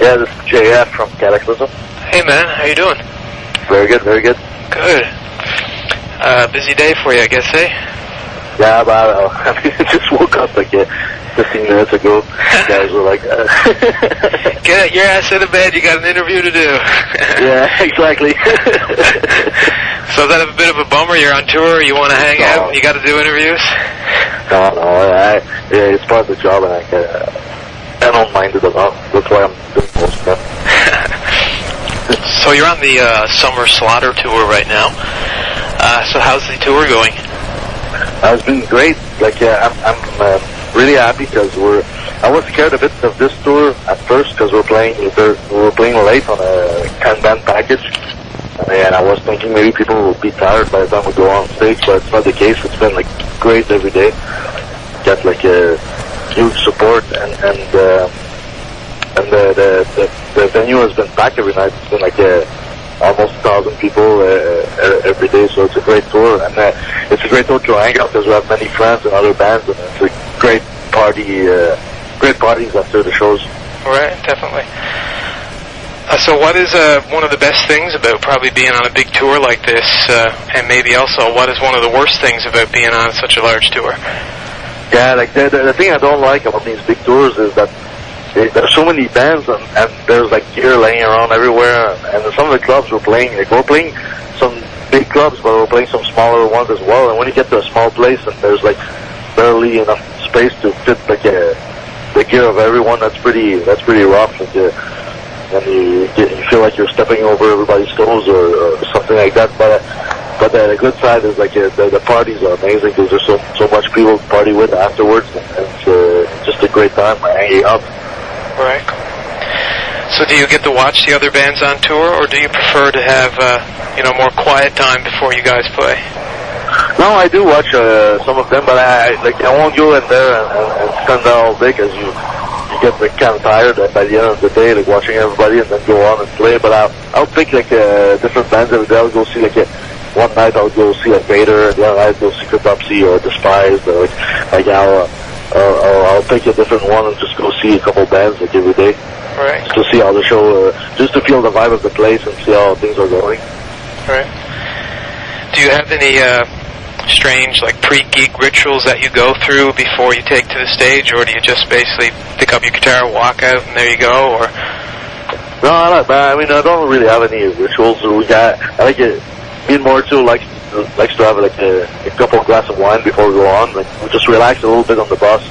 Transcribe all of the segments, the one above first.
Yeah, this is JF from Kataklysm. Hey man, how you doing? Very good, very good. Good. Busy day for you, I guess, eh? Yeah, but I mean, I just woke up like 15 minutes ago. You guys were like, Get your ass out of bed, you got an interview to do. Yeah, exactly. So is that a bit of a bummer? You're on tour, you want to hang out, and you got to do interviews? No, yeah, it's part of the job, and I don't mind it at all. That's why I'm doing most of it. So you're on the Summer Slaughter tour right now. So how's the tour going? It's been great. Like, I'm really happy because I was scared a bit of this tour at first because we were playing late on a 10-band package, and I was thinking maybe people will be tired by the time we go on stage, but it's not the case. It's been like great every day. Get like a huge support, and the venue has been packed every night. It's been like almost 1,000 people every day, so it's a great tour, and it's a great tour to hang out because we have many friends and other bands, and it's a great parties after the shows. Right, definitely. So what is one of the best things about probably being on a big tour like this, and maybe also what is one of the worst things about being on such a large tour? Yeah, like the thing I don't like about these big tours is that there's so many bands and there's like gear laying around everywhere, and some of the clubs we're playing some big clubs, but we're playing some smaller ones as well, and when you get to a small place and there's like barely enough space to fit like the gear of everyone, that's pretty rough, and you feel like you're stepping over everybody's toes or something like that, but the good side is like the parties are amazing because there's so much people to party with afterwards, and it's just a great time hanging out. Right. So do you get to watch the other bands on tour, or do you prefer to have more quiet time before you guys play? No, I do watch some of them, but I won't go in there and spend there all day because you get like kind of tired by the end of the day, like watching everybody and then go on and play. But I'll pick like different bands every day. I'll go see like one night I'll go see like Vader, and the other night I'll go see Cryptopsy or Despised, or like I'll pick a different one and just go see a couple bands like every day. Right. Just to see how the show, just to feel the vibe of the place and see how things are going. Right. Do you have any strange like pre-gig rituals that you go through before you take to the stage, or do you just basically pick up your guitar, walk out, and there you go? Or no, I mean I don't really have any rituals. I like it. Me and Maurizio likes to have like a couple of glasses of wine before we go on. Like we just relax a little bit on the bus.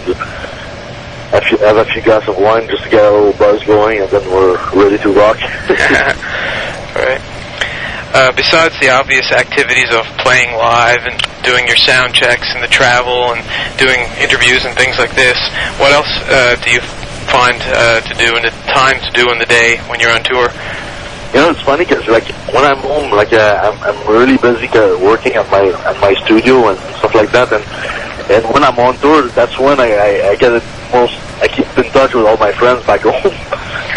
Have a few glasses of wine just to get a little buzz going, and then we're ready to rock. Right. Besides the obvious activities of playing live and doing your sound checks and the travel and doing interviews and things like this, what else do you find to do in the time to do in the day when you're on tour? You know, it's funny because like when I'm home, like I'm really busy working at my studio and stuff like that, and when I'm on tour, that's when I get it most. I keep in touch with all my friends back home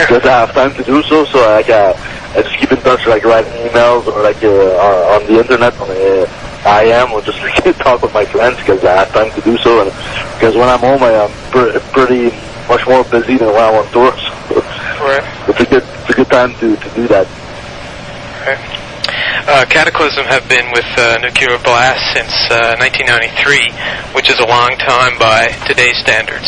because I have time to do so. So I just keep in touch, like writing emails or like on the internet on IM, or just like, talk with my friends because I have time to do so. And because when I'm home, I am pretty much more busy than when I'm on tour. So right. It's a good time to do that. Okay. Kataklysm have been with Nuclear Blast since 1993, which is a long time by today's standards.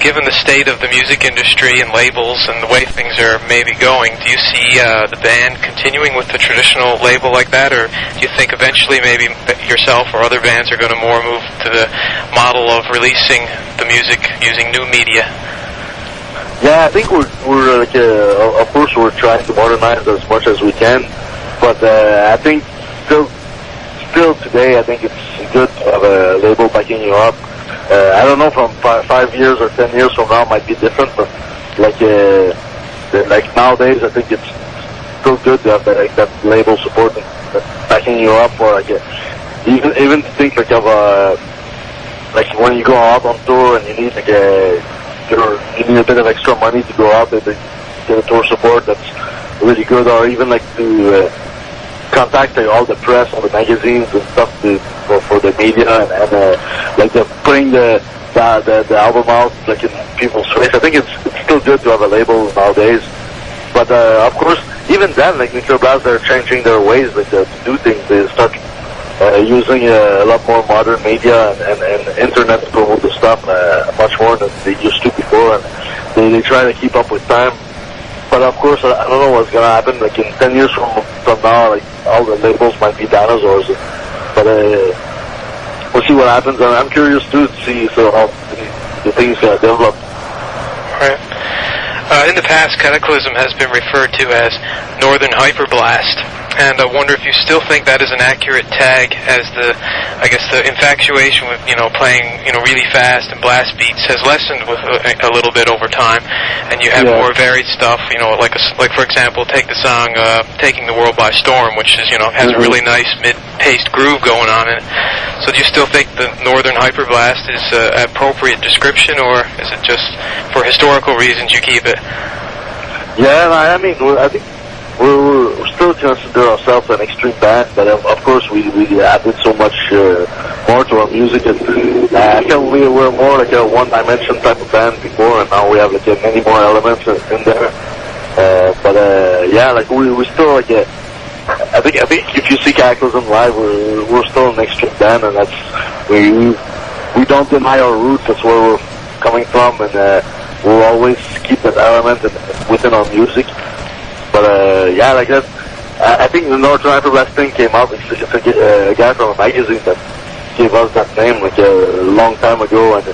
Given the state of the music industry and labels and the way things are maybe going, do you see the band continuing with the traditional label like that, or do you think eventually maybe yourself or other bands are going to more move to the model of releasing the music using new media? Yeah, I think we're like of course we're trying to modernize as much as we can. But I think still today, I think it's good to have a label backing you up. I don't know, from 5 years or 10 years from now it might be different, but like nowadays, I think it's still good to have that label support backing you up, or like even to think like of like when you go out on tour and you need like you need a bit of extra money to go out and get a tour support that's really good, or even like to contact all the press, all the magazines and stuff for the media, and like putting the the album out like in people's face. I think it's still good to have a label nowadays. But of course, even then, like Nuclear Blast, they're changing their ways like to do things. They start using a lot more modern media and internet to promote the stuff much more than they used to before, and they try to keep up with time. But of course, I don't know what's gonna happen. Like in 10 years from now, like all the labels might be dinosaurs. But we'll see what happens. And I'm curious too to see how the things develop. Right. In the past, Kataklysm has been referred to as Northern Hyperblast, and I wonder if you still think that is an accurate tag, as the infatuation with playing really fast and blast beats has lessened with a little bit over time, and you have more varied stuff. Like for example, take the song "Taking the World by Storm," which is has a really nice mid-paced groove going on in it. So do you still think the Northern Hyperblast is an appropriate description, or is it just for historical reasons you keep it? Yeah, I mean, I think we're still consider ourselves an extreme band, but of course we added so much more to our music. And we were more like a one-dimension type of band before, and now we have like many more elements in there. Like we still like I think if you see Kataklysm live, we're still an extreme band, and that's we don't deny our roots. That's where we're coming from, and we'll always keep that element within our music. But like that, I think the Northern Hyperblast thing came out. It's a guy from a magazine that gave us that name like a long time ago, and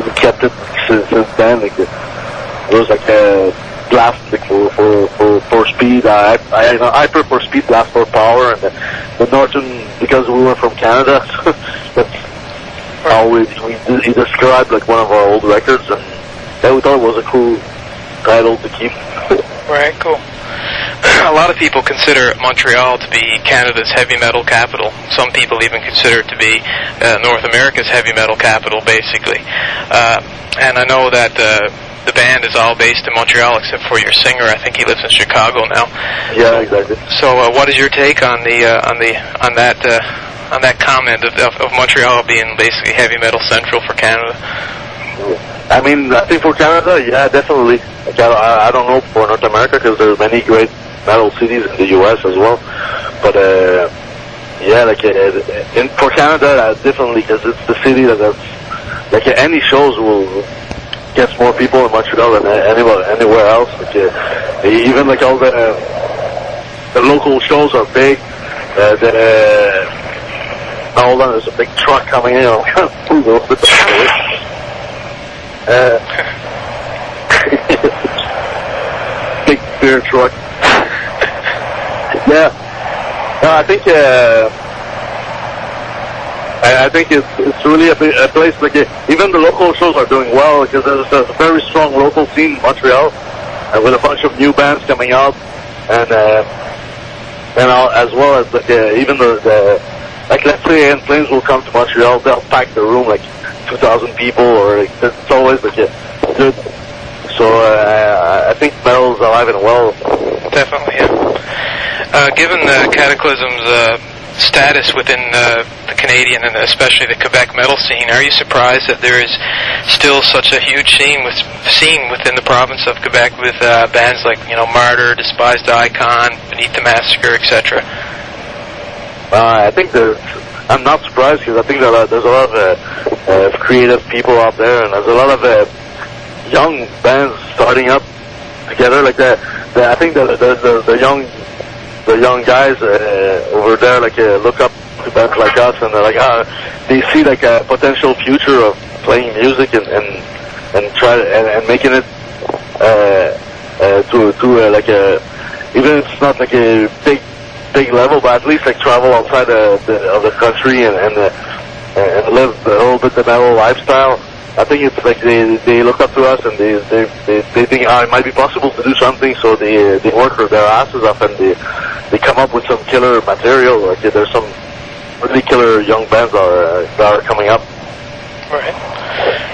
we kept it since then. Like it was like a blast like for speed. Hyper for speed, blast for power, and the Northern, because we were from Canada. That's how we described like one of our old records, and we thought it was a cool title to keep. Right, cool. A lot of people consider Montreal to be Canada's heavy metal capital. Some people even consider it to be North America's heavy metal capital, basically. And I know that the band is all based in Montreal, except for your singer. I think he lives in Chicago now. Yeah, exactly. So, what is your take on that comment of Montreal being basically heavy metal central for Canada? I mean, I think for Canada, yeah, definitely. Like, I don't know for North America, because there are many great metal cities in the U.S. as well. But for Canada, definitely, because it's the city that's like any shows will get more people in Montreal than anywhere else. Like, even like all the local shows are big. Hold on, there's a big truck coming in. Big beer truck. Yeah. No, I think it's really a place like even the local shows are doing well, because there's a very strong local scene in Montreal, with a bunch of new bands coming out, and as well as even the like, let's say In Flames will come to Montreal, they'll pack the room like 2,000 people, or like, it's always like good. So I think metal's alive and well. Definitely, yeah. Given the Kataklysm's status within the Canadian and especially the Quebec metal scene, are you surprised that there is still such a huge scene within the province of Quebec with bands like Martyr, Despised Icon, Beneath the Massacre, etc.? I think I'm not surprised, because I think that there's a lot of creative people out there, and there's a lot of young bands starting up together. Like I think the young guys over there look up to bands like us, and they're like they see like a potential future of playing music and try and making it to like even if it's not like a big level, but at least like travel outside of the country and live a little bit the metal lifestyle. I think it's like they look up to us, and they think it might be possible to do something, so they work their asses off, and they come up with some killer material. Like there's some really killer young bands that are coming up. Right.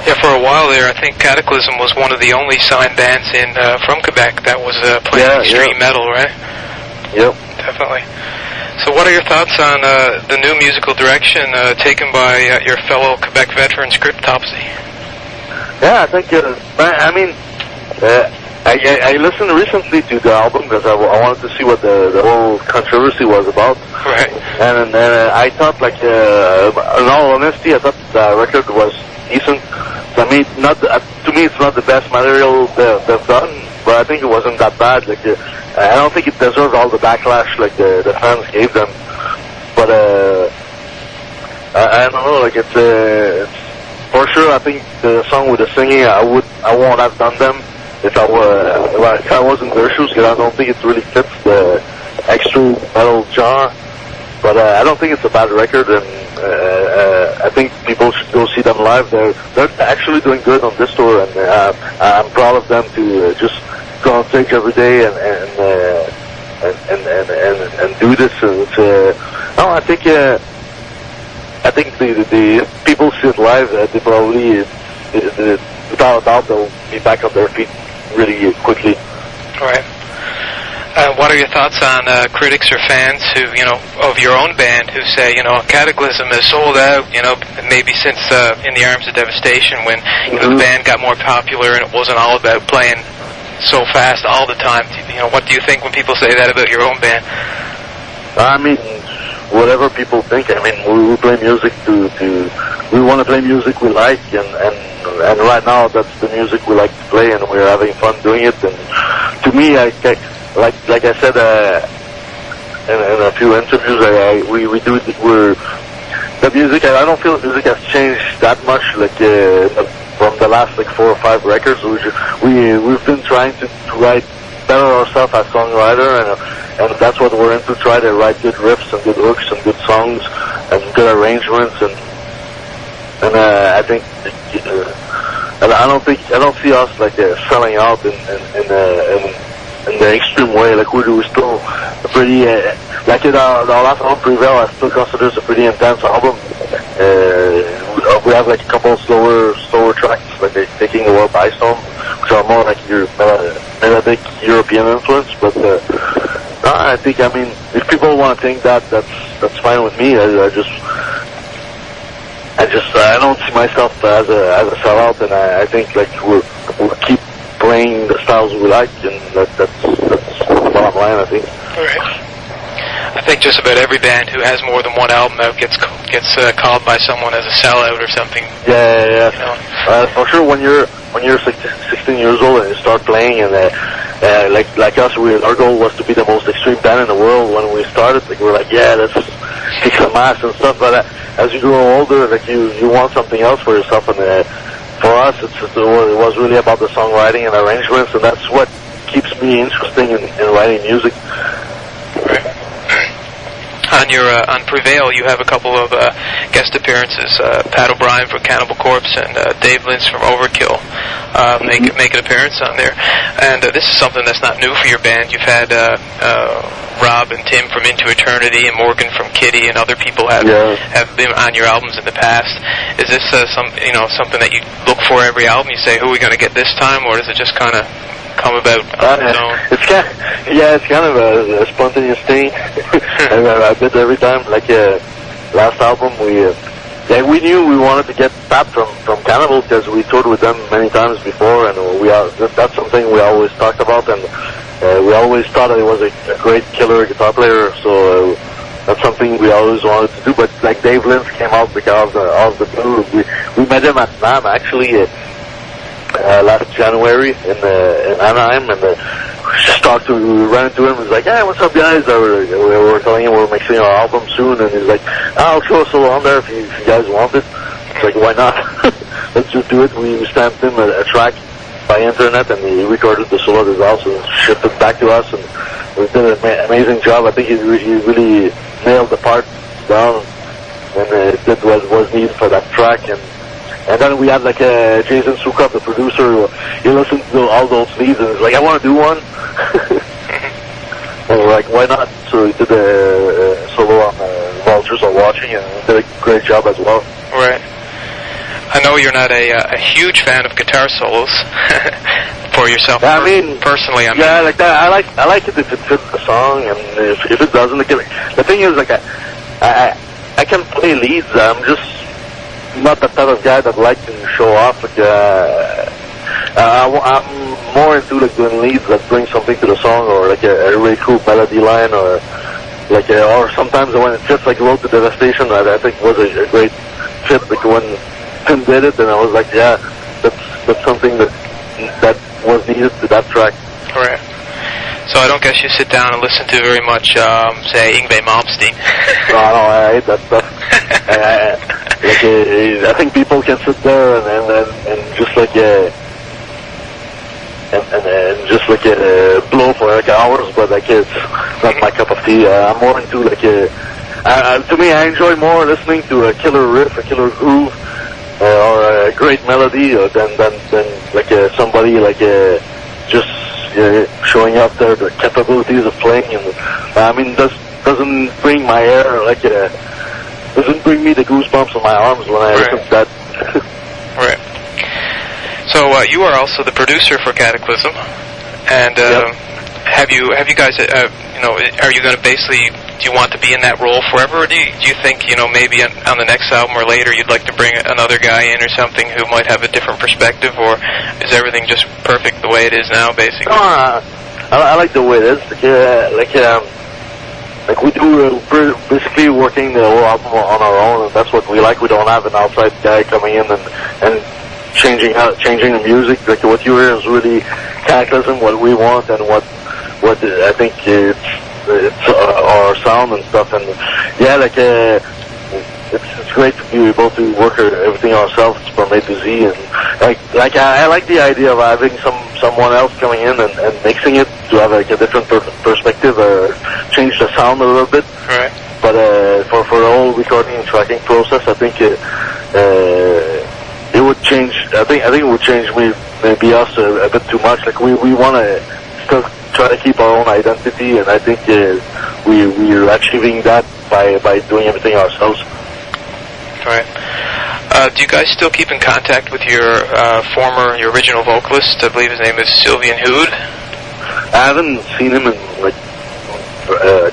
Yeah, for a while there, I think Kataklysm was one of the only signed bands from Quebec that was playing extreme metal, right? Yep. Definitely. So what are your thoughts on the new musical direction taken by your fellow Quebec veteran, Cryptopsy? Yeah, I think, I listened recently to the album because I wanted to see what the whole controversy was about. Right. And I thought, like, in all honesty, I thought the record was decent. I mean, to me, it's not the best material they've done, but I think it wasn't that bad. Like, I don't think it deserved all the backlash like the fans gave them. But I don't know. Like, it's for sure. I think the song with the singing, I won't have done them if I was in their shoes, because I don't think it really fits the extreme metal genre. But I don't think it's a bad record, and I think people should go see them live. They're actually doing good on this tour, and I'm proud of them to just go on stage every day and do this. It's, no, I think the people see it live. They probably, without a doubt, they'll be back on their feet really quickly. Right. What are your thoughts on critics or fans who, of your own band, who say, Kataklysm is sold out, maybe since In the Arms of Devastation, when the band got more popular and it wasn't all about playing so fast all the time? What do you think when people say that about your own band? I mean, whatever people think. I mean, we play music we want to play music we like, and right now that's the music we like to play, and we're having fun doing it. And to me, like I said in a few interviews, the music. I don't feel the music has changed that much, like from the last 4 or 5 records. We've been trying to write better ourselves as songwriter, and that's what we're into. Try to write good riffs and good hooks and good songs and good arrangements, and I think I don't see us like selling out in the extreme way. Like we're still a pretty like our last album, Prevail, I still consider it a pretty intense album. We have like a couple of slower tracks, like Taking the World by Storm, which are more like your melodic European influence. But I think, I mean, if people want to think that's fine with me. I don't see myself as a sellout, and I think like we'll keep playing the styles we like, and that's the bottom line, I think. All right. I think just about every band who has more than one album out gets called by someone as a sellout or something. Yeah. For sure, when you're 16 years old and you start playing, and like us, our goal was to be the most extreme band in the world when we started. Like we're like, yeah, let's kick some ass and stuff. But as you grow older, like you want something else for yourself, and for us, it was really about the songwriting and arrangements, and that's what keeps me interested in writing music. Right. On Prevail, you have a couple of guest appearances. Pat O'Brien from Cannibal Corpse and Dave Lintz from Overkill make an appearance on there. And this is something that's not new for your band. You've had Rob and Tim from Into Eternity and Morgan from Kitty and other people have been on your albums in the past. Is this something that you look for every album? You say, who are we going to get this time, or does it just kind of come about on its own? It's kind of a spontaneous thing. I did every time. Like last album, we knew we wanted to get Pat from Cannibal because we toured with them many times before, and that's something we always talked about, and we always thought that he was a great killer guitar player. So that's something we always wanted to do. But like Dave Lintz came out because of the blue. We met him at NAMM actually. Last January in Anaheim, and we ran into him. He's like, "Hey, what's up, guys?" We were telling him we're mixing our album soon, and he's like, "I'll throw a solo on there if you guys want it." It's like, why not? Let's just do it. We sent him a track by internet, and he recorded the solo at his house and shipped it back to us, and we did an amazing job. I think he really nailed the part down, and did what was needed for that track. And then we had like Jason Sukov, the producer, he listened to all those leads and he's like, I want to do one. And we're like, why not? So he did a solo on Vultures Are Watching, and did a great job as well. Right. I know you're not a huge fan of guitar solos. for yourself? Yeah, I mean, personally, yeah, like that. I like it if it fits the song, and if it doesn't, the thing is, like, I can play leads. I'm just not the type of guy that likes to show off. Like, I'm more into like doing leads that bring something to the song, or like a really cool melody line, or like, or sometimes when it fits, like Road to Devastation, I think was a great fit. Like when Tim did it, and I was like, yeah, that's something that was needed to that track. Right. So I don't guess you sit down and listen to very much, say, Yngwie Malmsteen. No, I hate that stuff. I think people can sit there and just like and just like blow for like hours, but like it's not my cup of tea. I'm more into like to me, I enjoy more listening to a killer riff, a killer groove, or a great melody, than like somebody like just showing up there the capabilities of playing. And I mean, doesn't bring my hair like doesn't bring me the goosebumps on my arms when I listen to that. Right. So you are also the producer for Kataklysm, and have you guys are you going to basically, do you want to be in that role forever, or do you think maybe on the next album or later you'd like to bring another guy in or something who might have a different perspective, or is everything just perfect the way it is now, basically? No, I like the way it is. Like we do, we're basically working the whole album on our own, and that's what we like. We don't have an outside guy coming in and changing the music. Like what you hear is really Kataklysm, what we want, and what I think it's our sound and stuff. And yeah, like it's great to be able to work everything ourselves from A to Z. And like I like the idea of having someone else coming in and mixing it to have like a different perspective, or change the sound a little bit. Right. But for the whole recording and tracking process, I think it would change. I think it would change maybe us a bit too much. Like we want to still try to keep our own identity, and I think we're achieving that by doing everything ourselves. Right. Do you guys still keep in contact with your your original vocalist? I believe his name is Sylvain Hood. I haven't seen him in like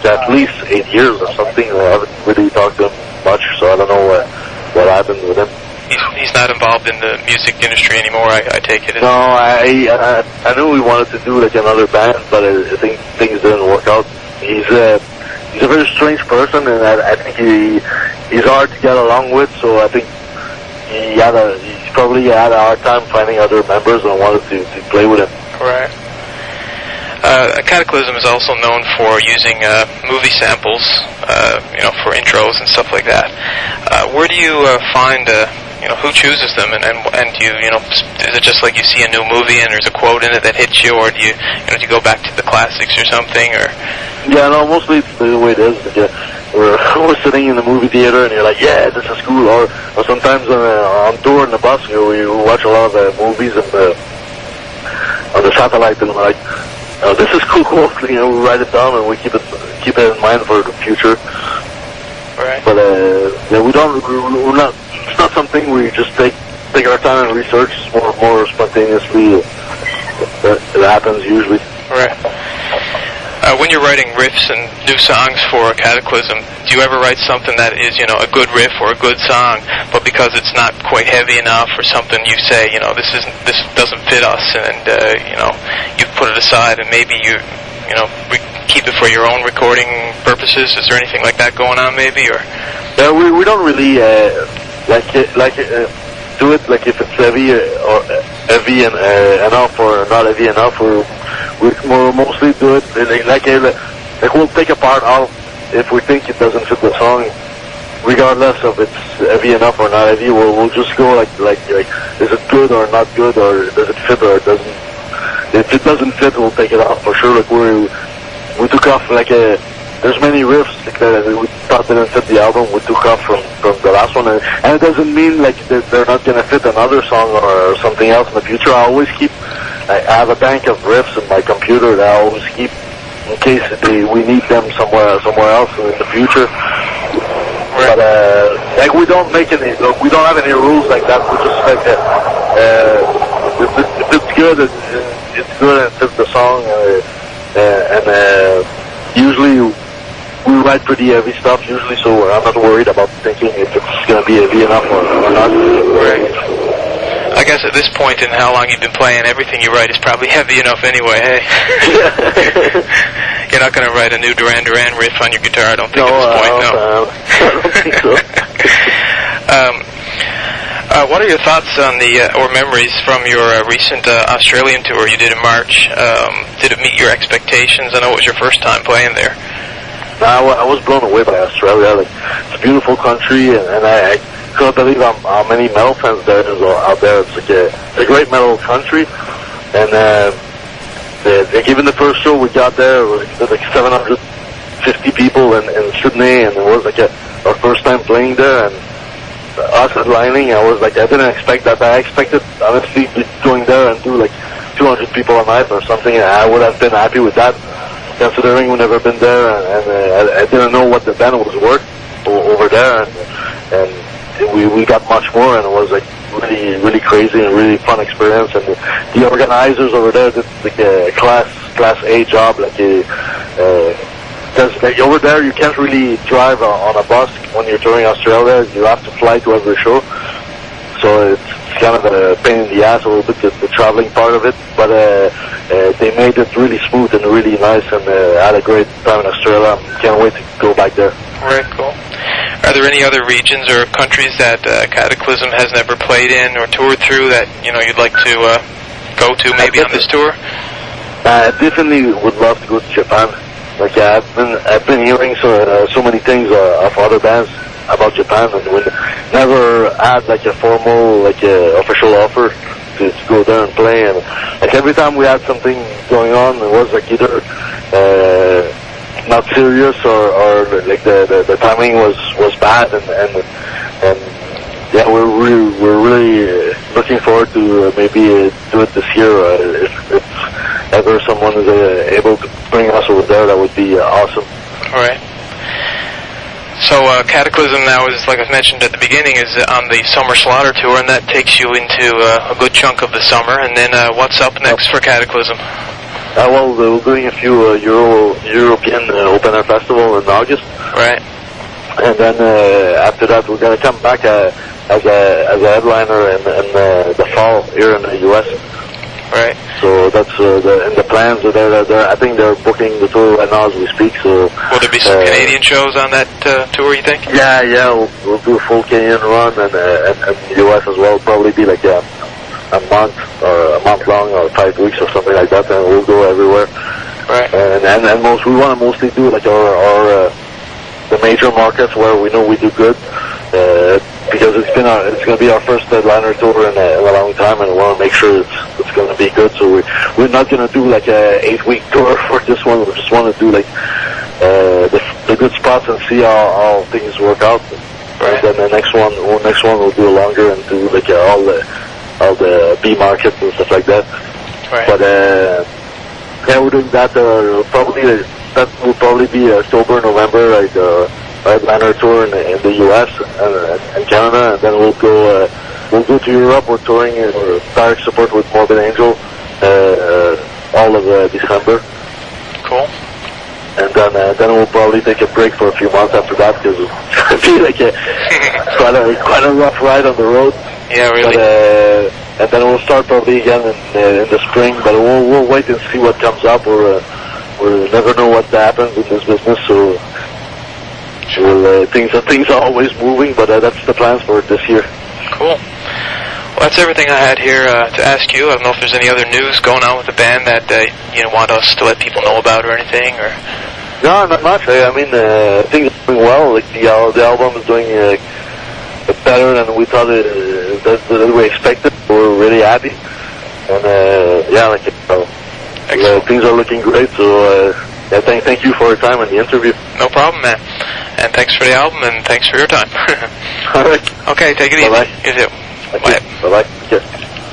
at least 8 years or something. I haven't really talked to him much, so I don't know what happened with him. He's not involved in the music industry anymore, I take it. No, I knew we wanted to do like another band, but I think things didn't work out. He's a very strange person, and I think he's hard to get along with. So I think he probably had a hard time finding other members and wanted to play with him. Right. Kataklysm is also known for using movie samples, for intros and stuff like that. Where do you find, who chooses them, and do you, is it just like you see a new movie and there's a quote in it that hits you, or do you go back to the classics or something, or? Yeah, no, mostly it's the way it is. Like, we're sitting in the movie theater and you're like, yeah, this is cool. Or sometimes on tour in the bus, we watch a lot of movies on the satellite, and we're like, this is cool. We write it down and we keep it in mind for the future. Right. But we're not. It's not something we just take our time and research. It's more spontaneously. It happens usually. Right. When you're writing riffs and new songs for Kataklysm, do you ever write something that is, a good riff or a good song, but because it's not quite heavy enough or something, you say, this doesn't fit us, and you put it aside, and maybe you keep it for your own recording purposes? Is there anything like that going on, maybe, or? Yeah, we don't really do it like if it's heavy or heavy and enough or not heavy enough. We mostly do it like we'll take a part out if we think it doesn't fit the song, regardless of it's heavy enough or not heavy. We'll just go like is it good or not good, or does it fit or it doesn't. If it doesn't fit, we'll take it off for sure. Like we took off there's many riffs that we thought didn't fit the album. We took off from the last one, and it doesn't mean like they're not gonna fit another song or something else in the future. I always I have a bank of riffs in my computer that I always keep in case we need them somewhere else in the future. But we don't make we don't have any rules like that. We just if it's good, it's good and fits the song, and usually we write pretty heavy stuff usually, so I'm not worried about thinking if it's going to be heavy enough or not. Right. I guess at this point in how long you've been playing, everything you write is probably heavy enough anyway, hey? You're not going to write a new Duran Duran riff on your guitar, I don't think, at this point, no. I don't think so. What are your thoughts on or memories from your recent Australian tour you did in March? Did it meet your expectations? I know it was your first time playing there. I was blown away by Australia. Like, it's a beautiful country, and I couldn't believe how many metal fans there is out there. It's like a great metal country, and even the first show we got there, it was like 750 people in Sydney, and it was like our first time playing there, and us headlining, I didn't expect that. I expected, honestly, going there and do like 200 people a night or something, and I would have been happy with that, considering we've never been there, and I didn't know what the band was worth over there, and we got much more, and it was like really, really crazy and really fun experience, and the organizers over there did like a class A job, because over there you can't really drive on a bus when you're touring Australia. You have to fly to every show, so it's kind of a pain in the ass a little bit, the traveling part of it, but they made it really smooth and really nice, and I had a great time in Australia. Can't wait to go back there. Right, cool. Are there any other regions or countries that Kataklysm has never played in or toured through that you'd like to go to maybe on this tour? I definitely would love to go to Japan. Like I've been hearing so many things of other bands about Japan, and we never had like a formal official offer to go there and play. And like every time we had something going on, it was like either not serious or like the timing was bad, and yeah, we're really looking forward to maybe do it this year. If ever someone is able to bring us over there, that would be awesome. All right. So Kataklysm now is, like I mentioned at the beginning, is on the Summer Slaughter tour, and that takes you into a good chunk of the summer. And then what's up next for Kataklysm? Well, we're doing a few European open air festival in August. Right. And then after that, we're gonna come back as a headliner in the fall here in the U.S. Right. So that's the plans are there. I think they're booking the tour right now as we speak. So will there be some Canadian shows on that tour, you think? Yeah, we'll do a full Canadian run, and the U.S. as well. Probably be like a month or a month long or 5 weeks or something like that, and we'll go everywhere. Right. And we want to mostly do like our the major markets where we know we do good. Because it's going to be our first headliner tour in a long time, and we want to make sure it's going to be good. So we're not going to do like a 8-week tour for this one. We just want to do like the good spots and see how things work out. Right. And then the next one we'll do longer and do like all the B markets and stuff like that. Right. But yeah, we're doing that. That will probably be October, November, like. Headliner tour in the U.S. and Canada, and then we'll go to Europe. We're touring or direct support with Morbid Angel all of December. Cool. And then we'll probably take a break for a few months after that, because it's gonna be like quite a rough ride on the road. Yeah, really. But, and then we'll start probably again in the spring. But we'll wait and see what comes up. We'll never know what happens in this business, so. Well, things are always moving, but that's the plans for this year. Cool. Well, that's everything I had here to ask you. I don't know if there's any other news going on with the band that you want us to let people know about or anything, or. No, not much. I mean, things are doing well. Like the album is doing better than we thought that we expected. We're really happy, and yeah, things are looking great. So. Yeah, thank you for your time and the interview. No problem, man. And thanks for the album, and thanks for your time. All right. Okay, take it Bye-bye. easy. You too. Bye-bye. Yes.